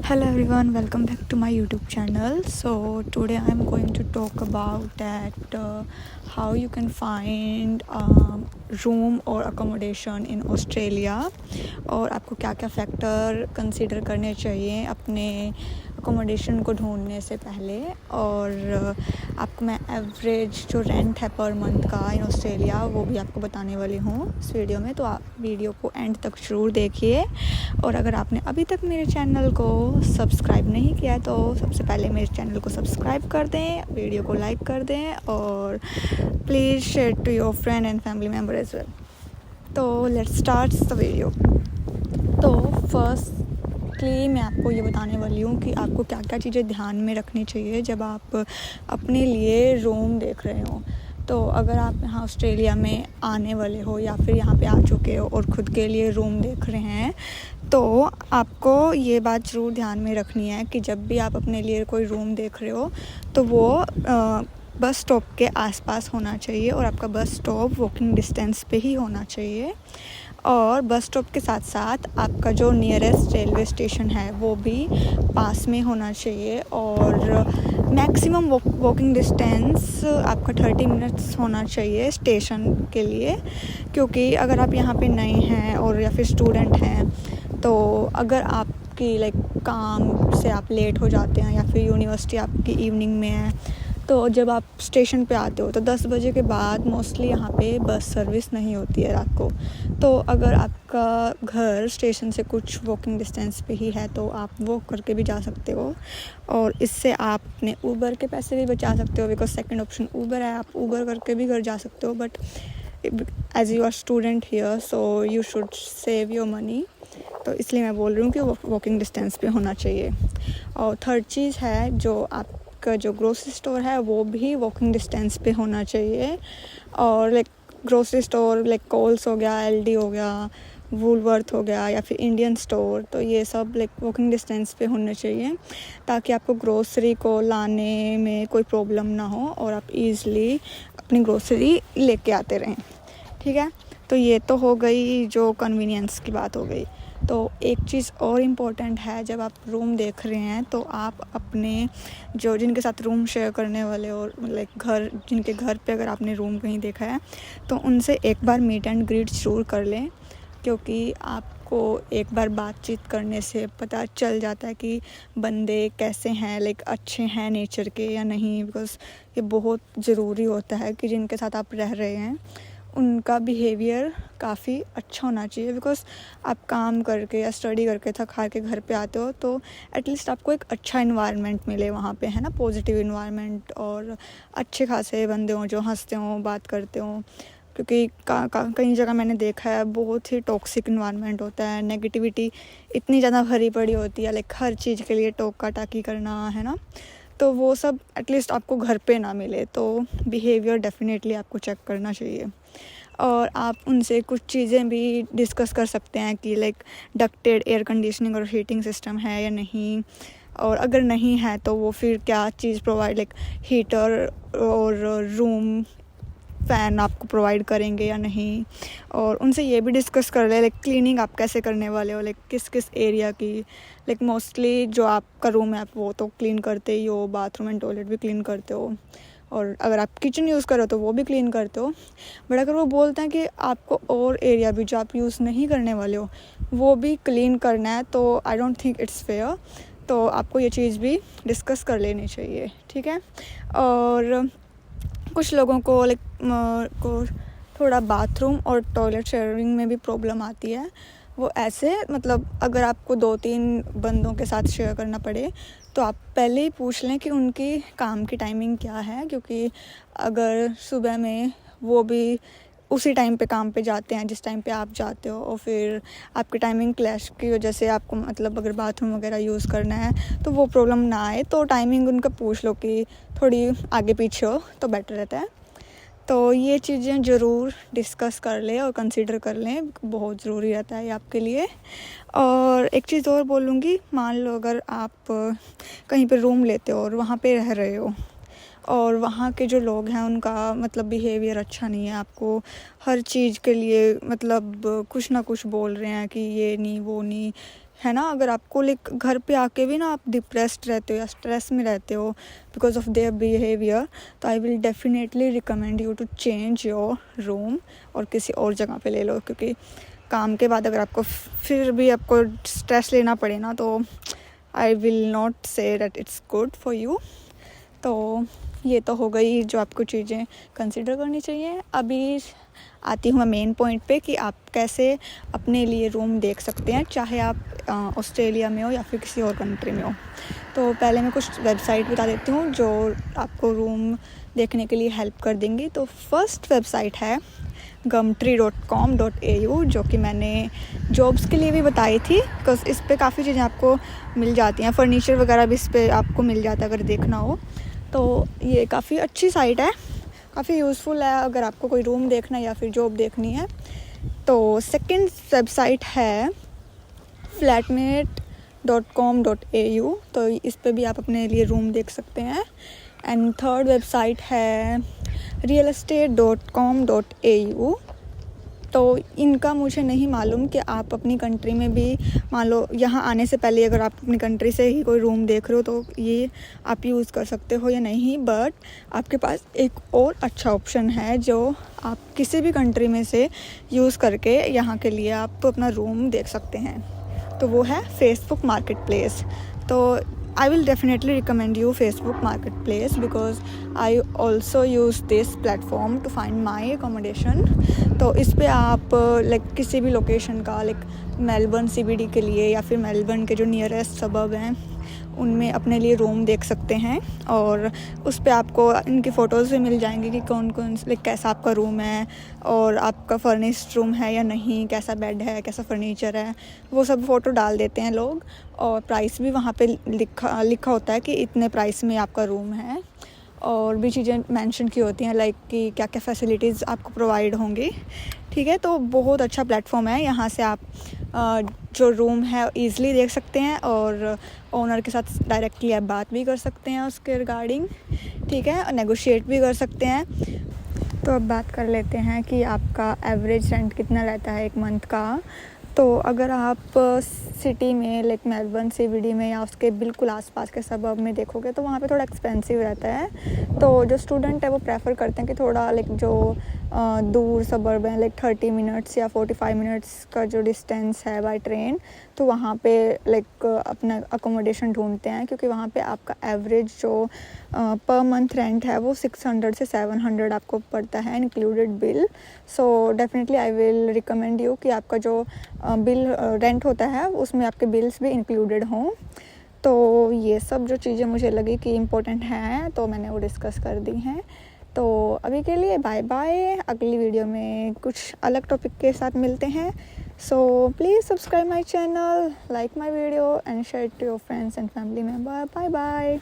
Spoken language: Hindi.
Hello everyone, welcome back to my YouTube channel. So today I am going to talk about that how you can find room or accommodation in Australia और आपको क्या क्या फैक्टर कंसीडर करने चाहिए अपने अकोमोडेशन को ढूंढने से पहले। और आपको मैं एवरेज जो रेंट है पर मंथ का इन ऑस्ट्रेलिया वो भी आपको बताने वाली हूँ इस वीडियो में, तो आप वीडियो को एंड तक ज़रूर देखिए। और अगर आपने अभी तक मेरे चैनल को सब्सक्राइब नहीं किया है तो सबसे पहले मेरे चैनल को सब्सक्राइब कर दें, वीडियो को लाइक कर दें और please share to your friend and family member as well. तो लेट्स स्टार्ट द वीडियो। तो फर्स्टली मैं आपको ये बताने वाली हूँ कि आपको क्या क्या चीज़ें ध्यान में रखनी चाहिए जब आप अपने लिए रूम देख रहे हो। तो अगर आप यहाँ ऑस्ट्रेलिया में आने वाले हो या फिर यहाँ पे आ चुके हो और ख़ुद के लिए रूम देख रहे हैं तो आपको ये बात ज़रूर ध्यान में रखनी है कि जब भी आप अपने लिए कोई रूम देख रहे हो तो वो बस स्टॉप के आसपास होना चाहिए और आपका बस स्टॉप वॉकिंग डिस्टेंस पे ही होना चाहिए। और बस स्टॉप के साथ साथ आपका जो नियरेस्ट रेलवे स्टेशन है वो भी पास में होना चाहिए और मैक्सिमम वॉकिंग डिस्टेंस आपका 30 मिनट्स होना चाहिए स्टेशन के लिए। क्योंकि अगर आप यहाँ पे नए हैं और या फिर स्टूडेंट हैं तो अगर आपकी काम से आप लेट हो जाते हैं या फिर यूनिवर्सिटी आपकी इवनिंग में है तो जब आप स्टेशन पे आते हो तो 10 बजे के बाद मोस्टली यहाँ पे बस सर्विस नहीं होती है रात को। तो अगर आपका घर स्टेशन से कुछ वॉकिंग डिस्टेंस पे ही है तो आप वॉक करके भी जा सकते हो और इससे आप अपने ऊबर के पैसे भी बचा सकते हो बिकॉज सेकंड ऑप्शन ऊबर है, आप ऊबर करके भी घर जा सकते हो। But as you are student here so you should save your money, तो इसलिए मैं बोल रही हूँ कि वॉकिंग डिस्टेंस पे होना चाहिए। और थर्ड चीज़ है जो आपका जो ग्रोसरी स्टोर है वो भी वॉकिंग डिस्टेंस पे होना चाहिए। और ग्रोसरी स्टोर कोल्स हो गया, एलडी हो गया, वूलवर्थ हो गया या फिर इंडियन स्टोर, तो ये सब वॉकिंग डिस्टेंस पे होने चाहिए ताकि आपको ग्रोसरी को लाने में कोई प्रॉब्लम ना हो और आप इजीली अपनी ग्रोसरी लेके आते रहें। ठीक है, तो ये तो हो गई जो कन्वीनियंस की बात हो गई। तो एक चीज़ और इम्पॉर्टेंट है, जब आप रूम देख रहे हैं तो आप अपने जो जिनके साथ रूम शेयर करने वाले और घर जिनके घर पे अगर आपने रूम कहीं देखा है तो उनसे एक बार मीट एंड ग्रीट ज़रूर कर लें। क्योंकि आपको एक बार बातचीत करने से पता चल जाता है कि बंदे कैसे हैं, अच्छे हैं नेचर के या नहीं। बिकॉज़ ये बहुत ज़रूरी होता है कि जिनके साथ आप रह रहे हैं उनका बिहेवियर काफ़ी अच्छा होना चाहिए। बिकॉज़ आप काम करके या स्टडी करके थक हार के घर पे आते हो तो एटलीस्ट आपको एक अच्छा इन्वायरमेंट मिले वहाँ पे, है ना, पॉजिटिव इन्वायरमेंट और अच्छे खासे बंदे हों जो हंसते हों, बात करते हों। क्योंकि कई जगह मैंने देखा है बहुत ही टॉक्सिक इन्वायरमेंट होता है, नेगेटिविटी इतनी ज़्यादा भरी पड़ी होती है, हर चीज़ के लिए टोका टाकी करना, है ना। तो वो सब एटलीस्ट आपको घर पे ना मिले, तो बिहेवियर डेफिनेटली आपको चेक करना चाहिए। और आप उनसे कुछ चीज़ें भी डिस्कस कर सकते हैं कि डक्टेड एयर कंडीशनिंग और हीटिंग सिस्टम है या नहीं, और अगर नहीं है तो वो फिर क्या चीज़ प्रोवाइड हीटर और रूम फ़ैन आपको प्रोवाइड करेंगे या नहीं। और उनसे ये भी डिस्कस कर ले क्लीनिंग आप कैसे करने वाले हो, किस किस एरिया की। मोस्टली जो आपका रूम है आप वो तो क्लीन करते ही हो, बाथरूम एंड टॉयलेट भी क्लीन करते हो और अगर आप किचन यूज़ करो तो वो भी क्लीन करते हो। बट अगर वो बोलते हैं कि आपको और एरिया भी जो आप यूज़ नहीं करने वाले हो वो भी क्लीन करना है तो I don't think it's fair. तो आपको ये चीज़ भी डिस्कस कर लेनी चाहिए, ठीक है। और कुछ लोगों को को थोड़ा बाथरूम और टॉयलेट शेयरिंग में भी प्रॉब्लम आती है। वो ऐसे अगर आपको 2-3 बंदों के साथ शेयर करना पड़े तो आप पहले ही पूछ लें कि उनकी काम की टाइमिंग क्या है। क्योंकि अगर सुबह में वो भी उसी टाइम पे काम पे जाते हैं जिस टाइम पे आप जाते हो और फिर आपकी टाइमिंग क्लैश की वजह से आपको अगर बाथरूम वगैरह यूज़ करना है तो वो प्रॉब्लम ना आए, तो टाइमिंग उनका पूछ लो कि थोड़ी आगे पीछे हो तो बेटर रहता है। तो ये चीज़ें ज़रूर डिस्कस कर लें और कंसीडर कर लें, बहुत ज़रूरी रहता है ये आपके लिए। और एक चीज़ और बोलूँगी, मान लो अगर आप कहीं पे रूम लेते हो और वहाँ पे रह रहे हो और वहाँ के जो लोग हैं उनका बिहेवियर अच्छा नहीं है, आपको हर चीज़ के लिए कुछ ना कुछ बोल रहे हैं कि ये नहीं वो नहीं, है ना। अगर आपको लाइक घर पे आके भी ना आप डिप्रेस्ड रहते हो या स्ट्रेस में रहते हो बिकॉज ऑफ देयर बिहेवियर, तो I will definitely recommend you to change your room और किसी और जगह पे ले लो, क्योंकि काम के बाद अगर आपको फिर भी आपको स्ट्रेस लेना पड़े ना, तो I will not say that it's good for you. तो ये तो हो गई जो आपको चीज़ें कंसिडर करनी चाहिए। अभी आती हूँ मैं मेन पॉइंट पे कि आप कैसे अपने लिए रूम देख सकते हैं, चाहे आप ऑस्ट्रेलिया में हो या फिर किसी और कंट्री में हो। तो पहले मैं कुछ वेबसाइट बता देती हूँ जो आपको रूम देखने के लिए हेल्प कर देंगी। तो फर्स्ट वेबसाइट है gumtree.com.au, जो कि मैंने जॉब्स के लिए भी बताई थी, बिकॉज इस पर काफ़ी चीज़ें आपको मिल जाती हैं, फर्नीचर वगैरह भी इस पर आपको मिल जाता है अगर देखना हो। तो ये काफ़ी अच्छी साइट है, काफ़ी यूज़फुल है अगर आपको कोई रूम देखना है या फिर जॉब देखनी है। तो सेकंड वेबसाइट है flatmate.com.au, तो इस पे भी आप अपने लिए रूम देख सकते हैं। एंड थर्ड वेबसाइट है realestate.com.au। तो इनका मुझे नहीं मालूम कि आप अपनी कंट्री में भी, मान लो यहाँ आने से पहले अगर आप अपनी कंट्री से ही कोई रूम देख रहे हो तो ये आप यूज़ कर सकते हो या नहीं, बट आपके पास एक और अच्छा ऑप्शन है जो आप किसी भी कंट्री में से यूज़ करके यहाँ के लिए आप अपना रूम देख सकते हैं। तो वो है फेसबुक मार्केट प्लेस। तो I will definitely recommend you Facebook Marketplace because I also use this platform to find my accommodation। तो इस पे आप लाइक किसी भी लोकेशन का, लाइक मेलबर्न CBD के लिए या फिर मेलबर्न के जो नियरेस्ट सबब हैं उनमें अपने लिए रूम देख सकते हैं, और उस पे आपको इनकी फ़ोटोज़ भी मिल जाएंगी कि कौन कौन लाइक कैसा आपका रूम है और आपका फर्निश्ड रूम है या नहीं, कैसा बेड है, कैसा फर्नीचर है, वो सब फ़ोटो डाल देते हैं लोग। और प्राइस भी वहाँ पे लिखा होता है कि इतने प्राइस में आपका रूम है, और भी चीज़ें मेंशन की होती हैं लाइक कि क्या क्या फैसिलिटीज़ आपको प्रोवाइड होंगी। ठीक है, तो बहुत अच्छा प्लेटफॉर्म है, यहाँ से आप जो रूम है ईज़िली देख सकते हैं और ओनर के साथ डायरेक्टली आप बात भी कर सकते हैं उसके रिगार्डिंग। ठीक है, और नेगोशिएट भी कर सकते हैं। तो अब बात कर लेते हैं कि आपका एवरेज रेंट कितना रहता है एक मंथ का। तो अगर आप सिटी में लाइक मेलबर्न CBD में या उसके बिल्कुल आसपास के सबब में देखोगे तो वहाँ पे थोड़ा एक्सपेंसिव रहता है। तो जो स्टूडेंट है वो प्रेफर करते हैं कि थोड़ा लाइक जो दूर सबर्ब है लाइक 30 मिनट्स या 45 मिनट्स का जो डिस्टेंस है बाय ट्रेन, तो वहाँ पे लाइक अपना अकोमोडेशन ढूंढते हैं, क्योंकि वहाँ पे आपका एवरेज जो पर मंथ रेंट है वो 600 से 700 आपको पड़ता है included bill. So definitely I will recommend you कि आपका जो बिल रेंट होता है उसमें आपके बिल्स भी इंक्लूडेड हों। तो ये सब जो चीज़ें मुझे लगी कि इम्पोर्टेंट हैं तो मैंने वो डिस्कस कर दी हैं। तो अभी के लिए बाय बाय, अगली वीडियो में कुछ अलग टॉपिक के साथ मिलते हैं। So please subscribe my channel, like my video and share to your friends and family member. Bye bye.